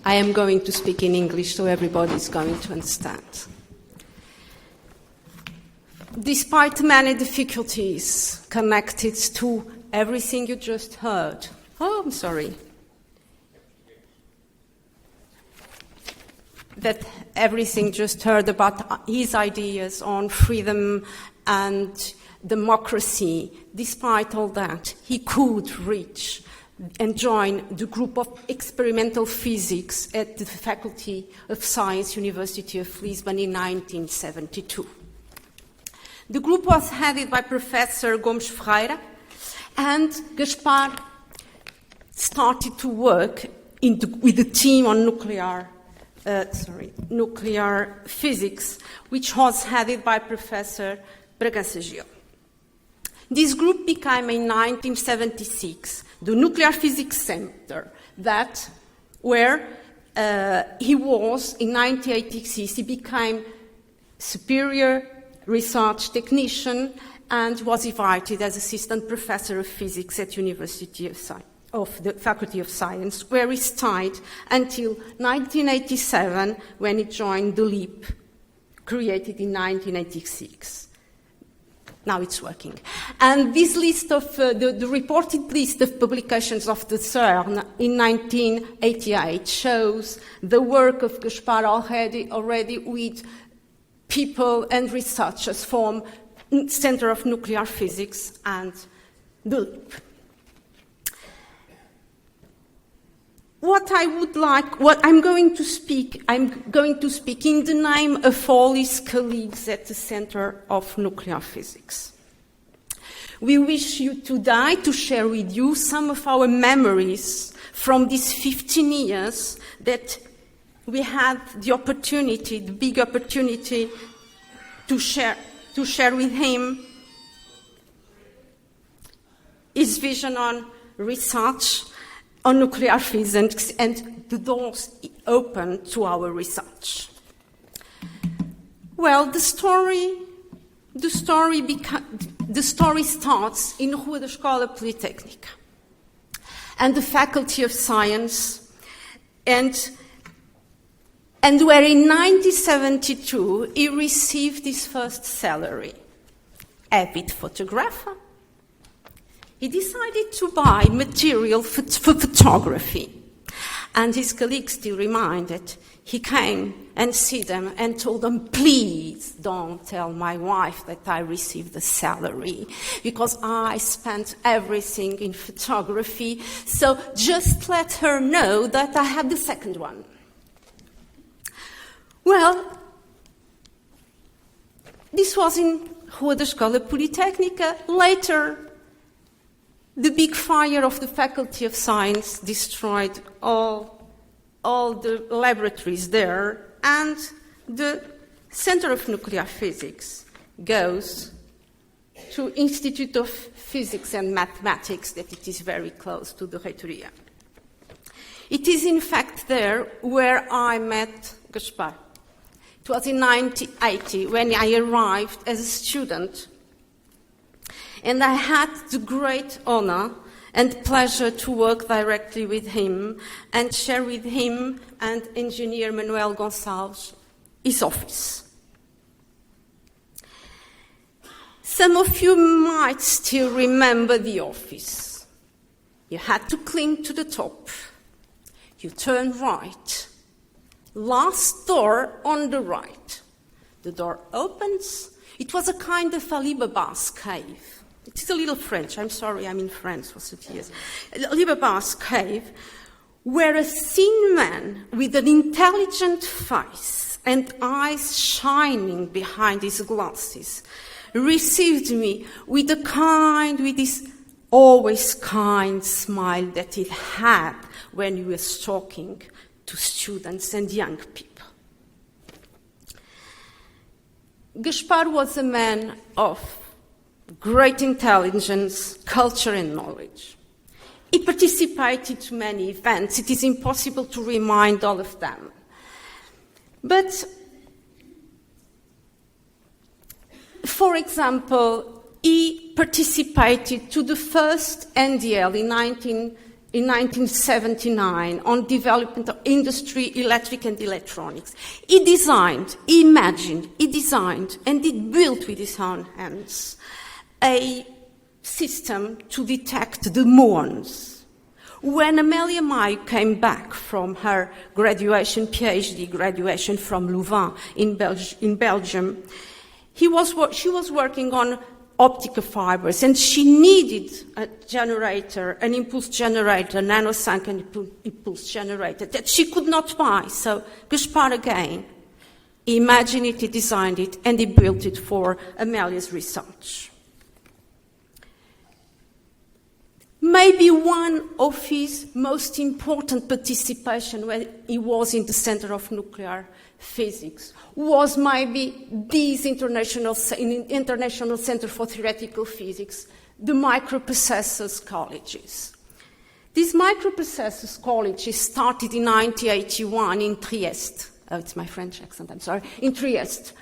I am going to speak in English so everybody is going to understand. Despite many difficulties connected to everything you just heard, I'm sorry, that everything just heard about his ideas on freedom and democracy, despite all that, he could reach and join the group of experimental physics at the Faculty of Science, University of Lisbon in 1972. The group was headed by Professor Gomes Ferreira, and Gaspar started to work with the team on nuclear physics, which was headed by Professor Bragança Gil. This group became in 1976 the Nuclear Physics Center, where he was in 1986. He became superior research technician and was invited as assistant professor of physics at University of the Faculty of Science, where he stayed until 1987, when he joined the LEAP, created in 1986. Now it's working. And this list of, the reported list of publications of the CERN in 1988 shows the work of Gaspar already with people and researchers from Center of Nuclear Physics and the LEAP. I'm going to speak in the name of all his colleagues at the Center of Nuclear Physics. We wish you today to share with you some of our memories from these 15 years that we had the big opportunity to share with him his vision on research on nuclear physics and the doors open to our research. Well, the story starts in Rua da Escola Politécnica and the Faculty of Science, and where in 1972 he received his first salary. Avid photographer, he decided to buy material for photography. And his colleagues still remind that he came and see them and told them, please don't tell my wife that I received the salary, because I spent everything in photography, so just let her know that I had the second one. Well, this was in Rua da Escola Politécnica. Later, the big fire of the Faculty of Science destroyed all the laboratories there, and the Center of Nuclear Physics goes to Institute of Physics and Mathematics, that it is very close to the Reitoria. It is in fact there where I met Gaspar. It was in 1980 when I arrived as a student, and I had the great honor and pleasure to work directly with him and share with him and engineer Manuel Gonçalves his office. Some of you might still remember the office. You had to climb to the top. You turn right. Last door on the right. The door opens. It was a kind of Alibaba's cave. It is a little French. I'm sorry, I'm in France for 30 years. Alibaba's cave, where a thin man with an intelligent face and eyes shining behind his glasses received me with this always kind smile that he had when he was talking to students and young people. Gaspar was a man of great intelligence, culture and knowledge. He participated in many events. It is impossible to remind all of them. But, for example, he participated to the first NDL in in 1979 on development of industry, electric and electronics. He designed, he imagined, he designed, and he built with his own hands a system to detect the muons. When Amélie Maille came back from her graduation, PhD graduation from Louvain in Belgium, she was working on optical fibers, and she needed a generator, an impulse generator, a nanosecond impulse generator that she could not buy. So Gaspar again, he imagined it, he designed it, and he built it for Amélie's research. Maybe one of his most important participation when he was in the Center of Nuclear Physics was maybe this International Center for Theoretical Physics, the microprocessors colleges. These microprocessors colleges started in 1981 in Trieste. Oh, it's my French accent, I'm sorry. In Trieste.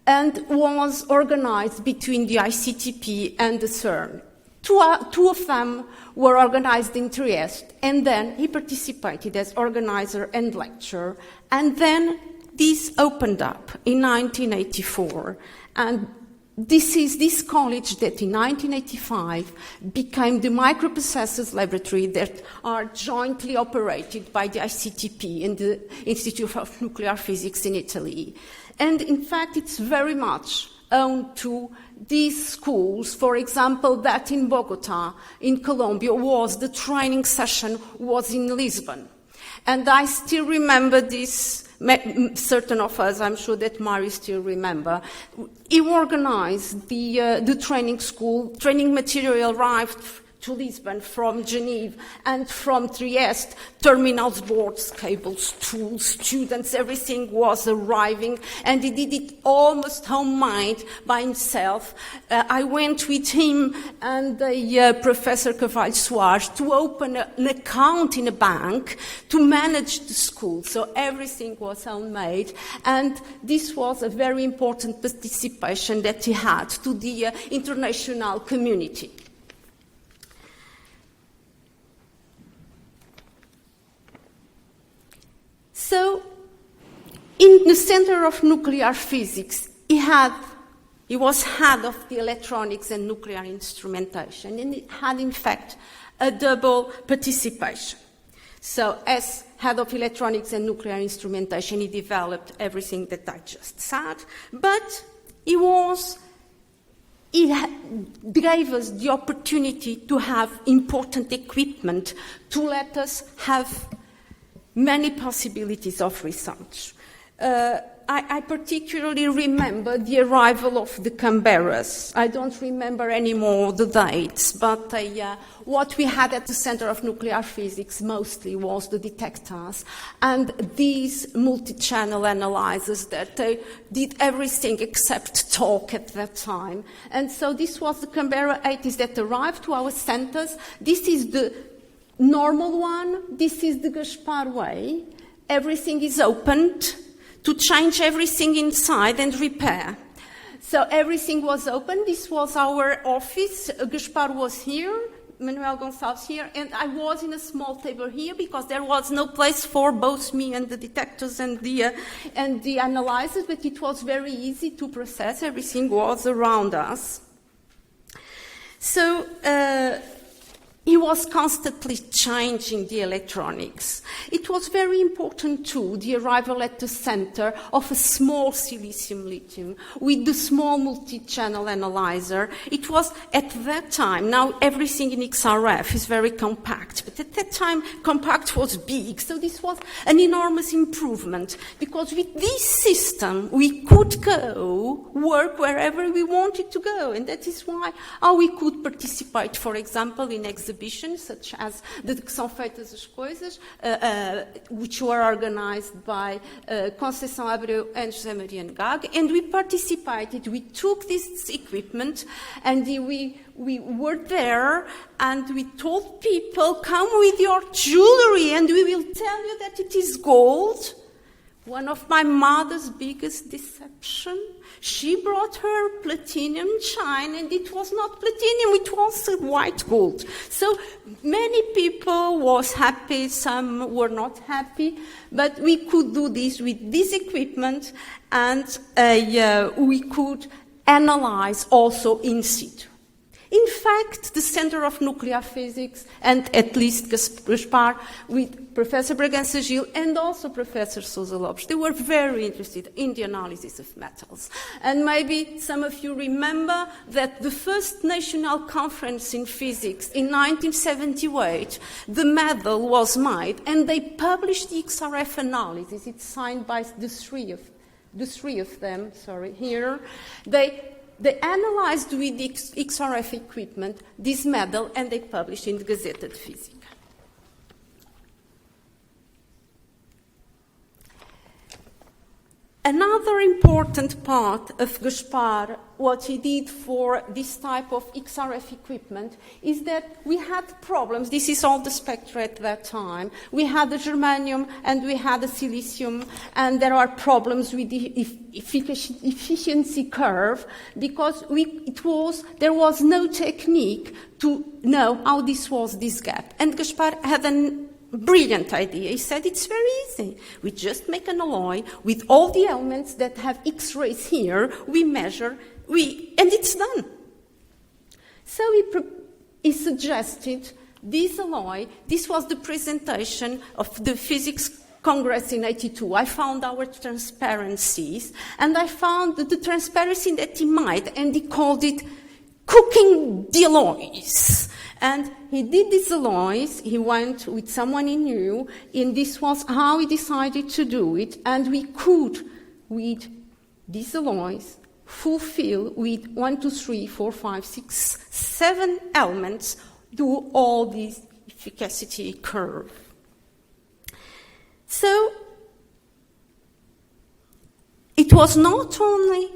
And was organized between the ICTP and the CERN. Two of them were organized in Trieste, and then he participated as organizer and lecturer. And then this opened up in 1984, and this is this college that in 1985 became the microprocessors laboratory that are jointly operated by the ICTP and the Institute of Nuclear Physics in Italy. And in fact, it's very much owned to these schools. For example, that in Bogota, in Colombia, the training session was in Lisbon. And I still remember this. Certain of us, I'm sure that Mari still remember. He organized the training school. Training material arrived to Lisbon from Geneva and from Trieste. Terminals, boards, cables, tools, students, everything was arriving, and he did it almost homemade by himself. I went with him and Professor Carvalho Soares to open an account in a bank to manage the school. So everything was homemade, and this was a very important participation that he had to the international community. So, in the Center of Nuclear Physics, he was head of the electronics and nuclear instrumentation, and he had, in fact, a double participation. So, as head of electronics and nuclear instrumentation, he developed everything that I just said, but he gave us the opportunity to have important equipment to let us have many possibilities of research. I particularly remember the arrival of the Canberras. I don't remember anymore the dates, but what we had at the Center of Nuclear Physics mostly was the detectors and these multi-channel analyzers that they did everything except talk at that time. And so this was the Canberra 80s that arrived to our centers. This is the normal one. This is the Gaspar way. Everything is opened to change everything inside and repair. So everything was open. This was our office. Gaspar was here, Manuel Gonçalves here, and I was in a small table here because there was no place for both me and the detectors and the analyzers, but it was very easy to process. Everything was around us. So he was constantly changing the electronics. It was very important, too, the arrival at the center of a small silicium-lithium with the small multi-channel analyzer. It was, at that time, now everything in XRF is very compact, but at that time, compact was big, so this was an enormous improvement, because with this system, we could work wherever we wanted to go, and that is why we could participate, for example, in exhibitions such as the Que São Feitas as Coisas, which were organized by Conceição Abreu and José Maria Ngag, and we participated. We took this equipment and we were there and we told people, come with your jewelry and we will tell you that it is gold. one of my mother's biggest deception. She brought her platinum chine, and it was not platinum, it was white gold. So many people was happy, some were not happy, but we could do this with this equipment, and we could analyze also in situ. In fact, the Center of Nuclear Physics, and at least Gaspar, with Professor Bragança-Gil and also Professor Sousa Lopes, they were very interested in the analysis of metals. And maybe some of you remember that the first national conference in physics in 1978, the medal was made, and they published the XRF analysis. It's signed by the three of them, here. They analyzed with the XRF equipment this medal, and they published in the Gazette de Física. Another important part of Gaspar, what he did for this type of XRF equipment, is that we had problems. This is all the spectra at that time. We had the germanium and we had the silicium, and there are problems with the efficiency curve because there was no technique to know how this gap. And Gaspar had a brilliant idea. He said it's very easy. We just make an alloy with all the elements that have X-rays here. We measure, and it's done. So he suggested this alloy. This was the presentation of the Physics Congress in '82. I found our transparencies, and I found the transparency that he made, and he called it cooking the alloys. And he did these alloys, he went with someone he knew, and this was how he decided to do it, and we could, with these alloys, fulfill with 1, 2, 3, 4, 5, 6, 7 elements, do all this efficacy curve. So, it was not only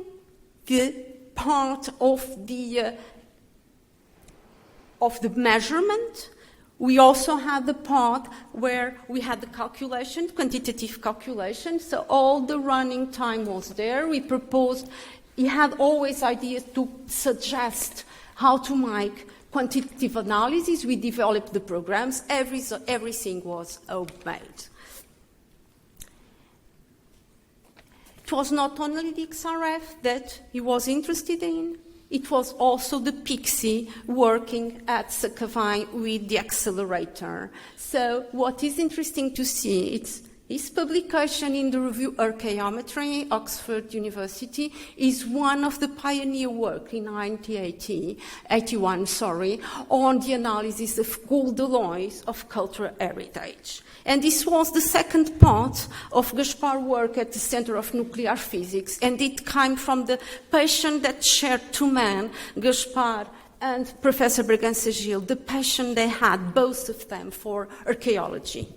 the part of the measurement, we also had the part where we had the calculation, quantitative calculation, so all the running time was there. We proposed, he had always ideas to suggest how to make quantitative analysis. We developed the programs, everything was made. It was not only the XRF that he was interested in, it was also the PIXI working at Sacavai with the accelerator. So what is interesting to see, it's his publication in the review Archaeometry, Oxford University, is one of the pioneer work in 1981, on the analysis of gold alloys of cultural heritage. And this was the second part of Gaspar's work at the Center of Nuclear Physics, and it came from the passion that shared two men, Gaspar and Professor Bragança-Gil, the passion they had, both of them, for archaeology.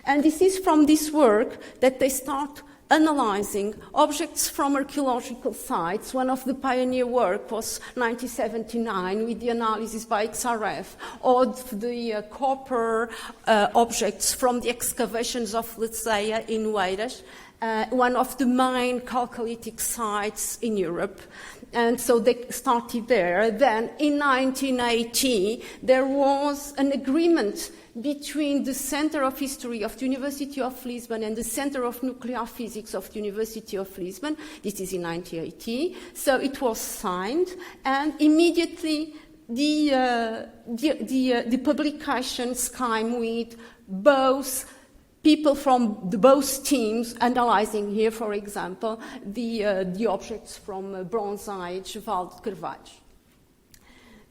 And this is from this work that they start analyzing objects from archaeological sites. One of the pioneer work was 1979 with the analysis by XRF of the copper objects from the excavations of Liceia in Oeiras, one of the main chalcolithic sites in Europe. And so they started there. Then in 1980, there was an agreement between the Center of History of the University of Lisbon and the Center of Nuclear Physics of the University of Lisbon. This is in 1980. So it was signed, and immediately the publications came with both people from both teams analyzing here, for example, the objects from Bronze Age, Val de Carvalho.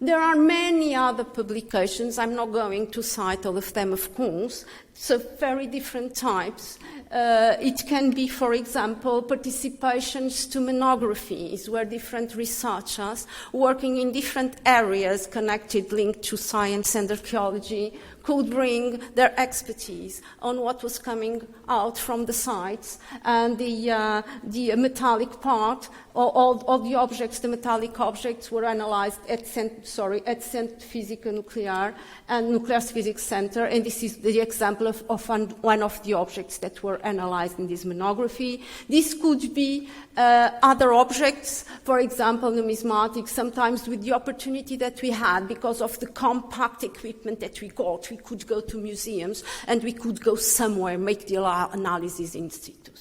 There are many other publications. I'm not going to cite all of them, of course. So very different types. It can be, for example, participations to monographies where different researchers working in different areas connected, linked to science and archaeology could bring their expertise on what was coming out from the sites, and the metallic part, all the objects, the metallic objects, were analyzed at Centro Física Nuclear and Nuclear Physics Center, and this is the example of one of the objects that were analyzed in this monography. This could be other objects, for example, numismatic, sometimes with the opportunity that we had because of the compact equipment that we got. We could go to museums and we could go somewhere, make the analysis in situ.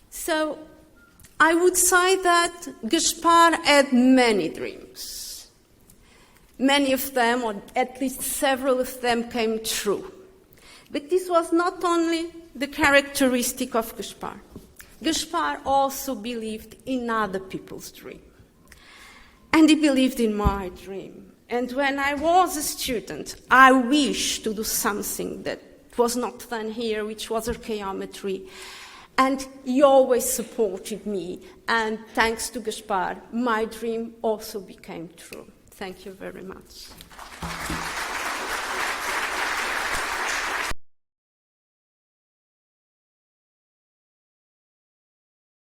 So I would say that Gaspar had many dreams. Many of them, or at least several of them, came true. But this was not only the characteristic of Gaspar. Gaspar also believed in other people's dream. And he believed in my dream. And when I was a student, I wished to do something that was not done here, which was archaeometry. And he always supported me. And thanks to Gaspar, my dream also became true. Thank you very much.